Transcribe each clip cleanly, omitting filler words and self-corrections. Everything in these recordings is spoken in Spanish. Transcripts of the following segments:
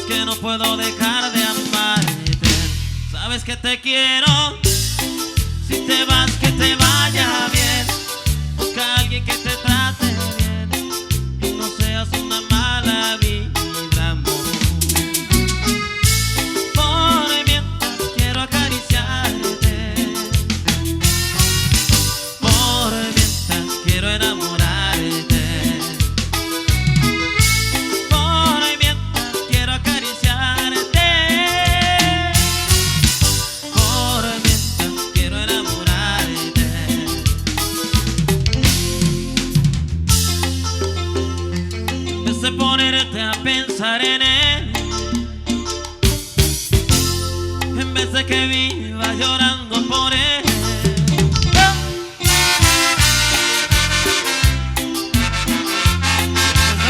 que no puedo dejar de amarte. Sabes que te quiero. Si te vas, que te vaya bien. Busca a alguien que te trate bien y no seas una mala vibra, amor. Por mientras quiero acariciarte, por mientras quiero enamorarte, por mientras quiero acariciarte, por mientras quiero enamorarte. Empecé a ponerte a pensar en él, en vez de que viva llorando por él.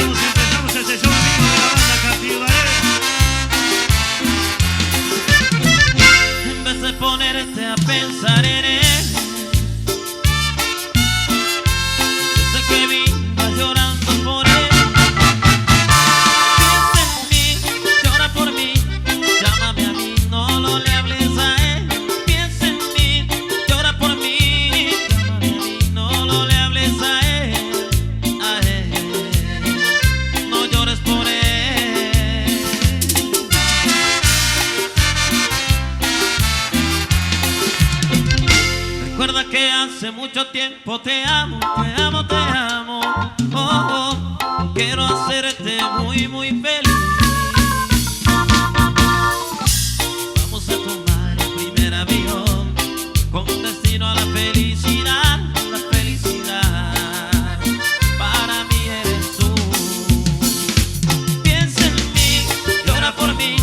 Empezamos este show, amigo de la banda Capibaré. En vez de ponerte a pensar en él, en vez de que viva llorando por él. Piensa en mí, llora por mí, llámame a mí, no lo le hables a él. Piensa en mí, llora por mí, llámame a mí, no lo le hables a él, a él. No llores por él. Recuerda que hace mucho tiempo te amo, te amo, te amo. Oh, oh, quiero hacerte muy, muy feliz. Vamos a tomar el primer avión con destino a la felicidad, la felicidad. Para mí eres tú. Piensa en mí, llora por mí,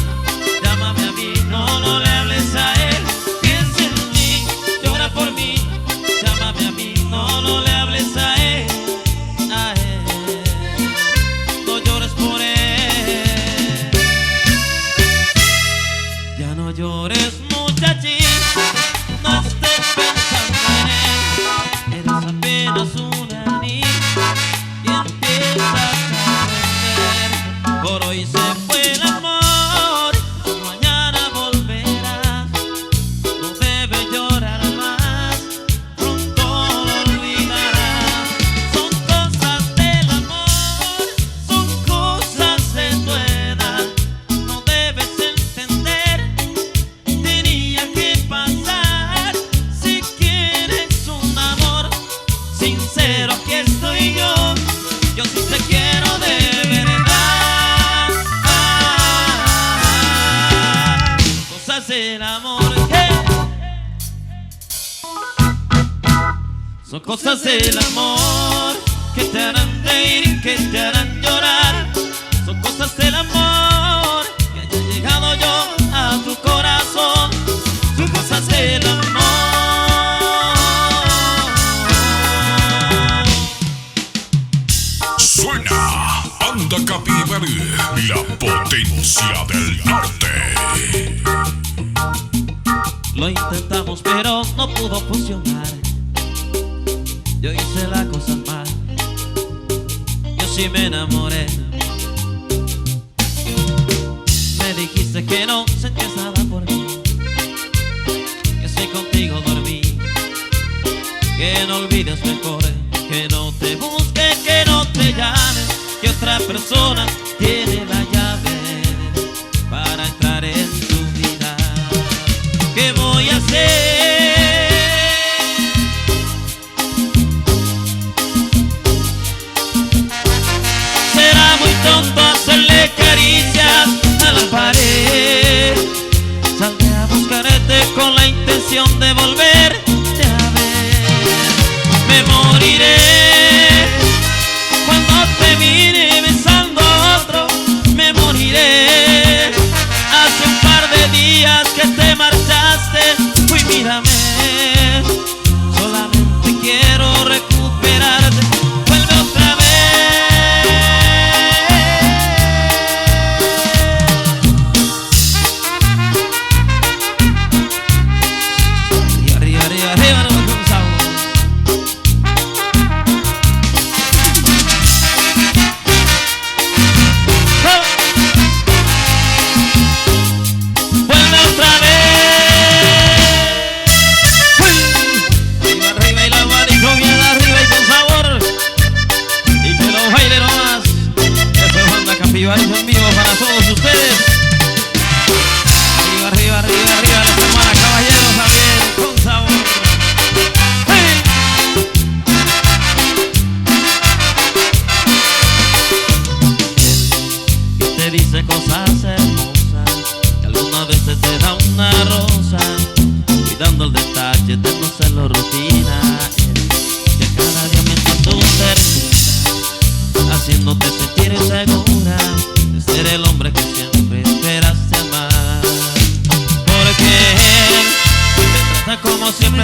llámame a mí, no, no le hables a él. Piensa en mí, llora por mí, llámame a mí, no, no le hables a él, a él. No llores por él. Ya no llores, muchachita, no estés pensando en él. Eres apenas una niña y empiezas a aprender. Por hoy se fue el amor, mañana volverás. No debes llorar más, pronto lo olvidarás. Son cosas del amor, son cosas de tu edad. No debes entender, tenía que pasar. Si quieres un amor sincero, aquí estoy yo. Yo sí te quiero de verdad. Cosas del amor, son cosas del amor que te harán reír y que te harán llorar. Son cosas del amor que haya llegado yo a tu corazón. Son cosas del amor. Suena Banda Capibaré, la potencia del norte. Lo intentamos pero no pudo funcionar. Yo hice la cosa mal, yo sí me enamoré. Me dijiste que no sentías nada por mí, que si contigo dormí, que no olvides mejor, que no te busque, que no te llame, que otra persona tiene la llave para entrar en tu vida. ¿Qué voy a hacer? Será muy tonto hacerle caricias a la pared. Saldré a buscarte con la intención de volverte a ver. Me moriré cuando te mire besando a otro,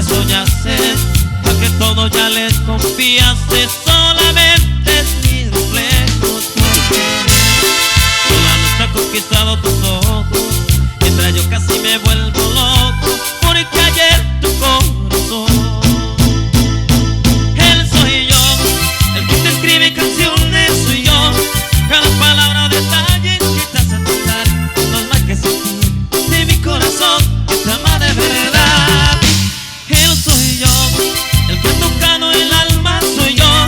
soñaste, a que todo ya les confiaste, solamente es mi reflejo. Sola no está conquistado tus ojos, mientras yo casi me vuelvo loco, porque ayer tu corazón. Él soy yo, el que te escribe canciones soy yo, cada palabra detalle que te hace tocar, no es más que sentir de mi corazón que te ama de verdad. Él soy yo, el que tocando el alma soy yo,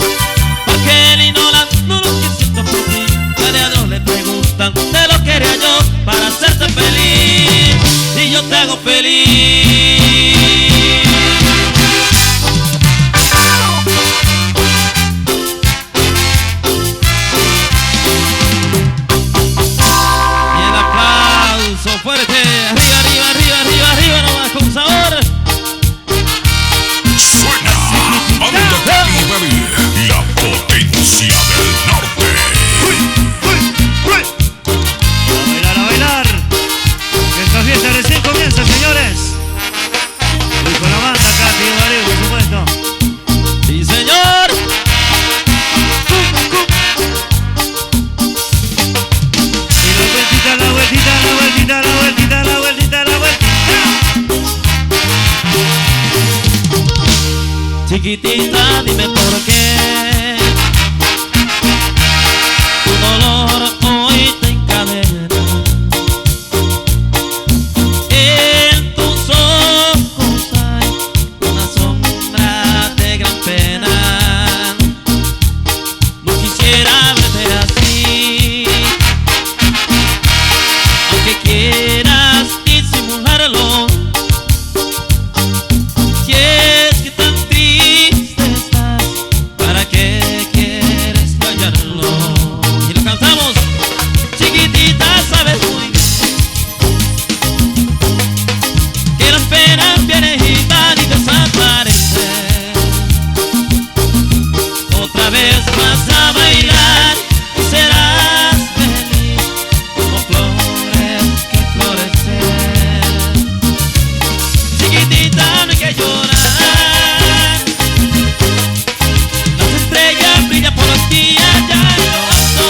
porque él ignorando lo que siento por ti, a Dios le preguntan, te lo quería yo para hacerte feliz, y yo te hago feliz. Y el aplauso fuerte, arriba, arriba, arriba, arriba, arriba, nomás con sabor. Suena Banda Capivari, la potencia del norte. A bailar, que esta fiesta recién comienza, señores. Voy con la banda Capivari, por supuesto. Sí, señor. Y la vueltita, la vueltita, la vueltita, la vueltita, la vueltita, la vueltita. Chiquitita, dime por qué tu dolor hoy te encadena. En tus ojos hay una sombra de gran pena. No quisiera verte así, aunque quieras disimularlo. Si es que tan triste estás, ¿para qué quieres callarlo? Y lo cantamos, chiquitita, sabes muy bien que las penas vienen y van y desaparecen. Otra vez vas a bailar y serás feliz como flores que florecen. Chiquitita, no hay que llorar, las estrellas brillan por aquí allá en lo alto.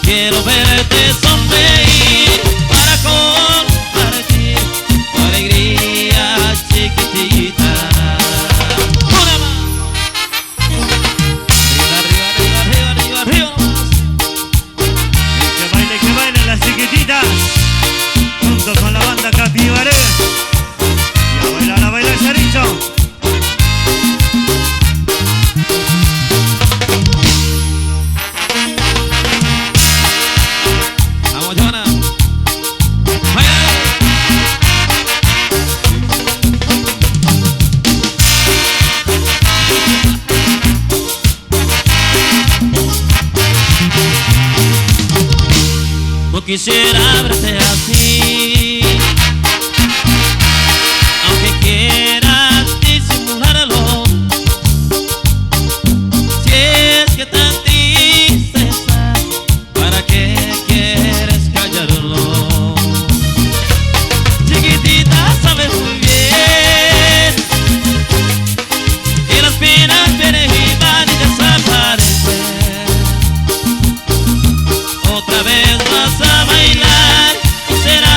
Quiero verte sonreír para compartir tu alegría, chiquitita. Una más. Arriba, arriba, arriba, arriba, arriba, arriba nomás. Que bailen las chiquititas, junto con la banda Capivari. Y a bailar, Charicho. Vamos, Joana. Vaya. No quisiera verte así, aunque quieras disimularlo. Si es que tan triste estás, ¿para qué quieres callarlo? Chiquitita, sabes muy bien que las penas vienen y van y desaparecen. Otra vez vas a bailar y será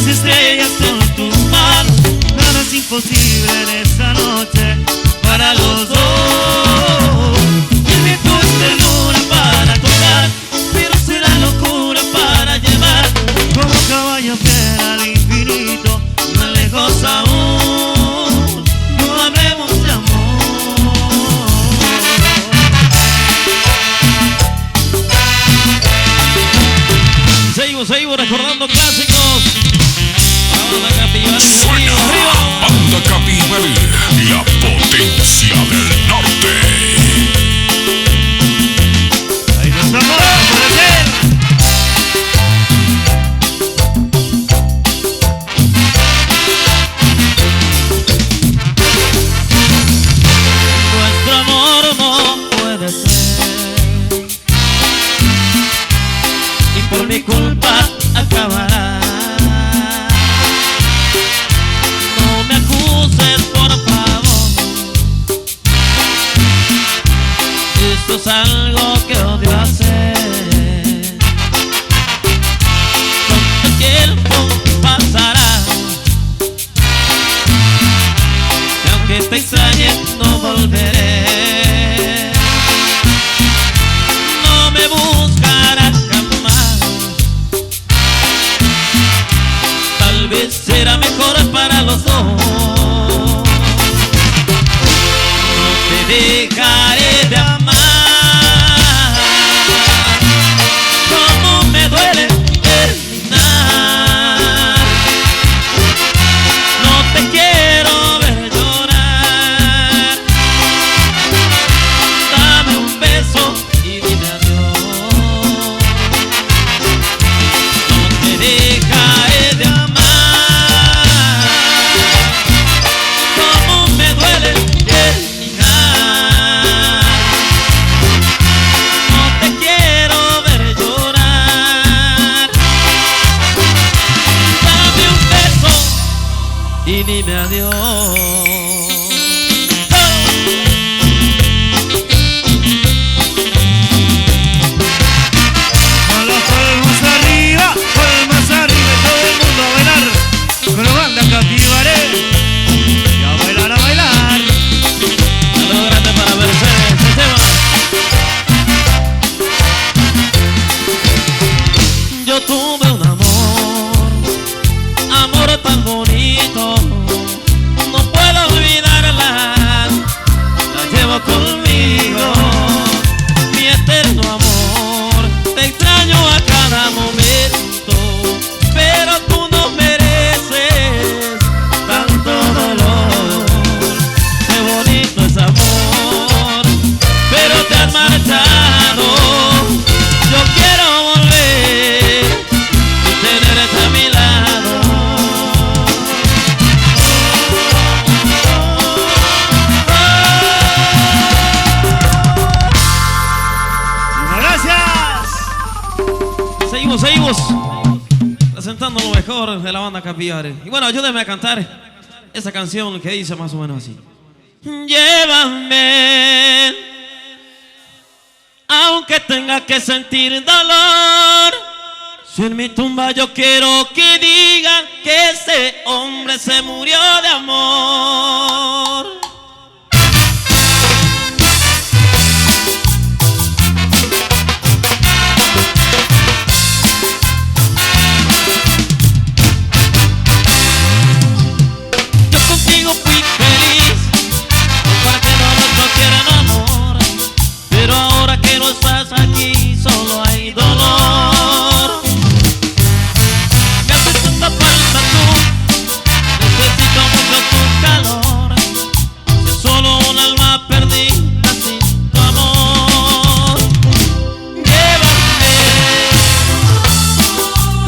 estrellas son tus manos. Nada es imposible en esta noche para los dos. Dime tú es ternura para tocar, pero será locura para llevar como caballo fiel al infinito. Más lejos aún, no hablemos de amor. Seguimos recordando clásicos. Banda Capibari, Suena arriba. Banda Capibari, la potencia del norte. Ahí nos vamos a aparecer. Nuestro amor no puede ser, y por mi culpa acabará. No me acuses, por favor. Esto es algo que odio hacer. Cuánto tiempo pasará, y aunque te extrañe no volveré. No me buscarás jamás. Tal vez será mejor para los dos. No te dejaré de amar. Cómo me duele terminar. No te quiero ver llorar. Dame un beso y dime adiós. No te dejaré de amar. Cómo me duele terminar. No te quiero ver llorar. Dame un beso y dime adiós. Con las palmas arriba y todo el mundo a bailar. Con la Banda Capibari. Y a bailar, a bailar. Saludo grande para Mercedes, Esteban. Yo tuve un amor tan bonito, no puedo olvidarla, la llevo conmigo, mi eterno amor, te extraño a cada momento, pero tú no mereces tanto dolor. Qué bonito es amor, pero te has marchado. Yo quiero volver y tenerte a mi lado. Gracias. Seguimos presentando lo mejor de la Banda Capibari. Y bueno, ayúdenme a cantar esa canción que dice más o menos así. Llévame, aunque tenga que sentir dolor. Si en mi tumba yo quiero que digan que ese hombre se murió de amor. Yo contigo fui feliz, compartiendo nuestro tierno amor, pero ahora que no estás aquí solo hay dolor. Me hace tanta falta tú, necesito mucho tu calor. Si es solo un alma perdida sin tu amor. Llévame,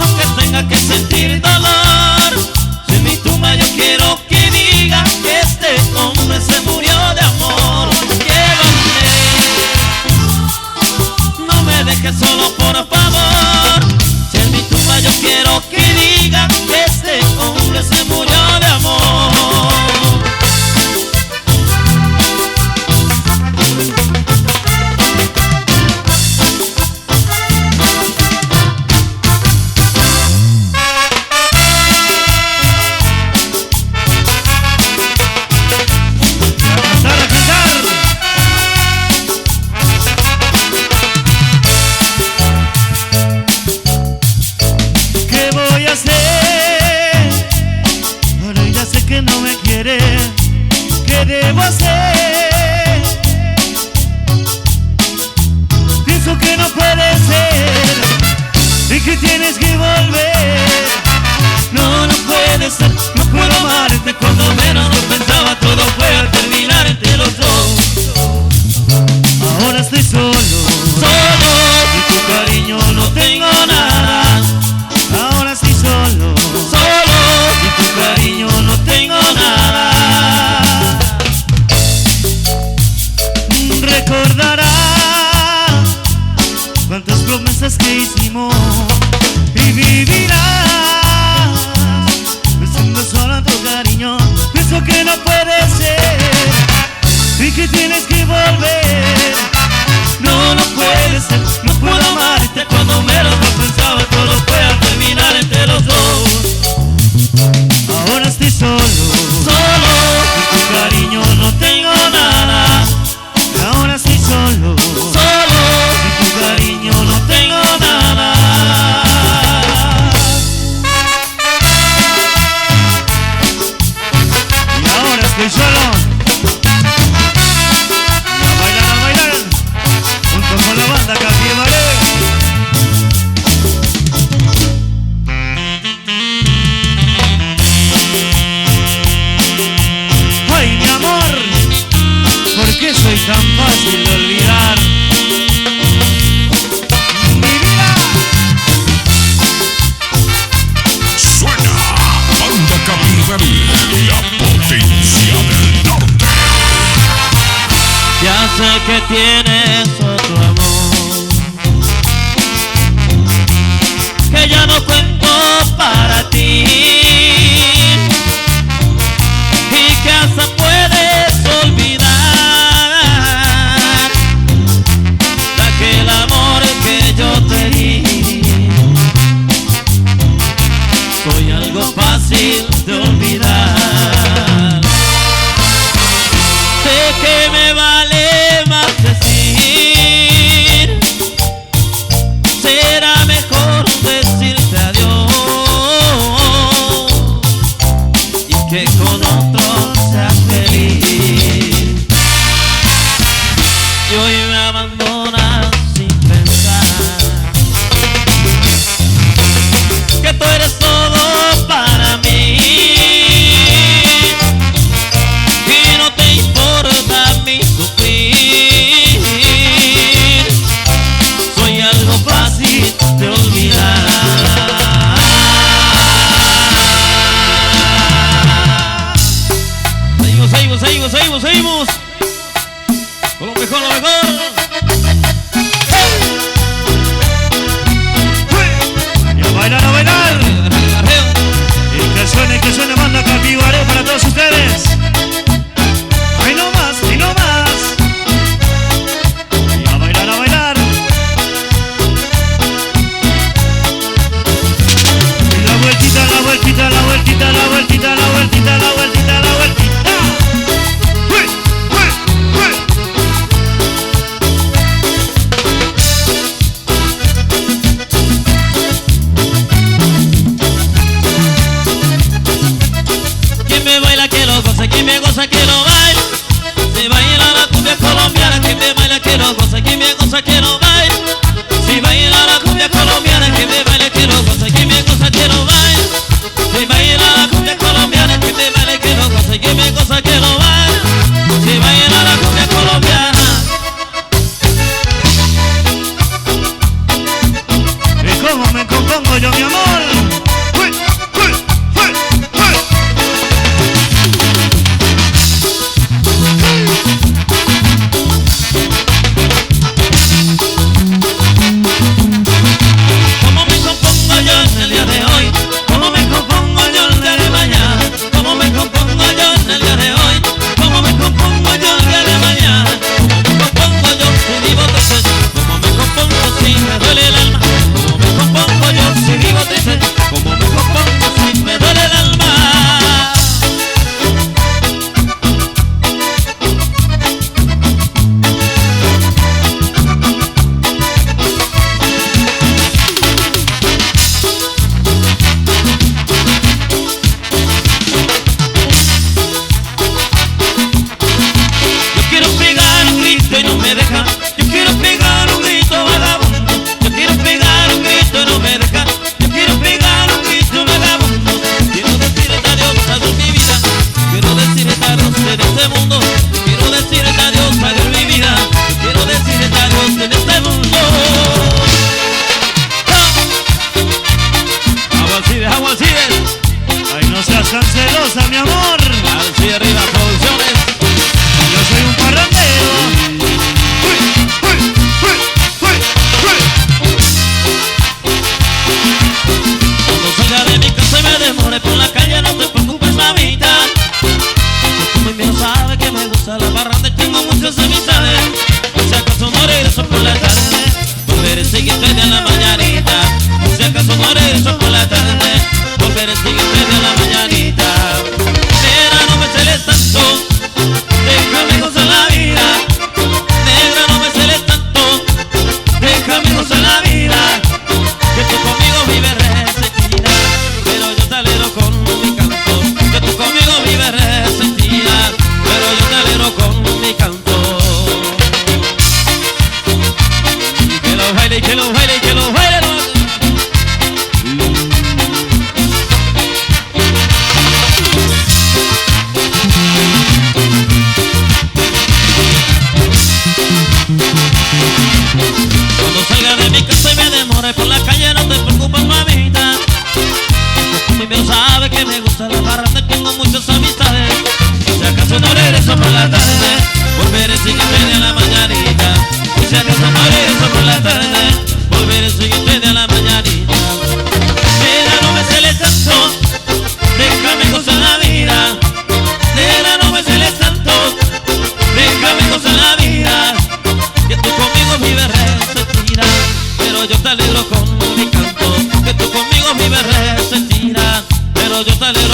aunque tenga que sentir dolor. Si en mi tumba yo quiero que diga que este hombre se murió de amor. Llévame, no me dejes solo por favor. Si en mi tumba yo quiero que diga que este hombre se murió de amor. tienes que volver. No, no puede ser, no puedo amarte cuando menos lo pensaba. Todo pueda terminar entre los dos. Ahora estoy solo, solo. Sin tu cariño no tengo nada. Ahora estoy solo, solo. Sin tu cariño no tengo nada. Y ahora estoy solo. A bailar, junto con la banda Capibaré. Ay, mi amor, ¿por qué soy tan fácil de olvidar? Mi vida. Suena Banda Capibaré, la potencia del norte. Ya sé que tienes otro amor, que ya no cuento para ti, y que hasta puedes olvidar de aquel amor que yo te di. Soy algo fácil de olvidar. Sé que me vale más decir, será mejor decirte adiós y que con otro seas feliz. Y hoy me abandonas sin pensar que tú eres todo para mí, y no te importa a mí sufrir. Soy algo fácil de olvidar. Seguimos con lo mejor, lo mejor. Y a bailar, a bailar. Y que suene Banda Capibaré para todos ustedes. Ahí no más, ahí no más. Y a bailar, a bailar. Y la vueltita, la vueltita, la vueltita, la vueltita, la vueltita, la vueltita, la vueltita. ¡Uy! ¡Uy! ¡Uy! Quien me baila que lo goza, quien me goza que lo baila. Si baila la cumbia colombiana, quien me baila que lo goza, quien me goza que lo baila. Si baila la cumbia colombiana, quien me baila que lo goza, quien me goza que lo baila. Si baila la cumbia colombiana, quien me baila que lo goza, quien me goza que lo baila. Si baila la cumbia colombiana. ¿Y cómo me compongo yo, mi amor? ¡Uy! ¡Uy! ¡Uy! ¡Uy! ¿Cómo me compongo yo en el día de hoy? ¿Cómo me compongo yo el día de mañana? ¿Cómo me compongo yo en el día de hoy? ¿Cómo me compongo yo el día de mañana? ¿Cómo me compongo yo si vivo triste? ¿Cómo me compongo si me duele el alma? ¿Cómo me compongo yo si vivo triste? ¿Cómo me compongo si me duele el alma? Yo quiero pegar un grito y no me deja. Yo quiero pegar un grito vagabundo. Yo quiero pegar un grito y no me deja. Yo quiero pegar un grito vagabundo. Quiero decirle adiós a mi vida. Quiero decirle adiós en este mundo. Quiero decirle adiós a mi vida. Quiero decirle adiós en este mundo. Aguacides. Ay, no seas tan celosa, mi amor. Así arriba, producciones. Yo soy un parrandero. ¡Uy! ¡Uy! ¡Uy! ¡Uy! ¡Uy! Cuando salga de mi casa y me demore por la calle, no te preocupes, mamita. Tú muy bien sabes que me gusta la parranda y tengo mucho volver el siguiente día a la mañanita. Negra, no me celes tanto, déjame gozar la vida. Negra, no me celes tanto, déjame gozar la vida. Que tú conmigo vives resentida, pero yo te alegro con mi canto. Que tú conmigo vives resentida, pero yo te alegro con mi canto. Y que lo baile, y que lo baile, y que lo baile. Cuando salga de mi casa y me demore por la calle, no te preocupes, mamita. Tú primero sabes que me gusta la parranda, tengo muchas amistades. Si acaso no regreso por la tarde, volveré el siguiente día a la mañanita. Y si acaso no regreso por la tarde, volveré el siguiente día a la mañanita. Negra, no me celes tanto, déjame gozar la vida. Negra, no me celes tanto, déjame gozar la vida. Que tú conmigo vives resentida, pero yo te alegro con mi canto. Que tú conmigo vives resentida, pero yo te alegro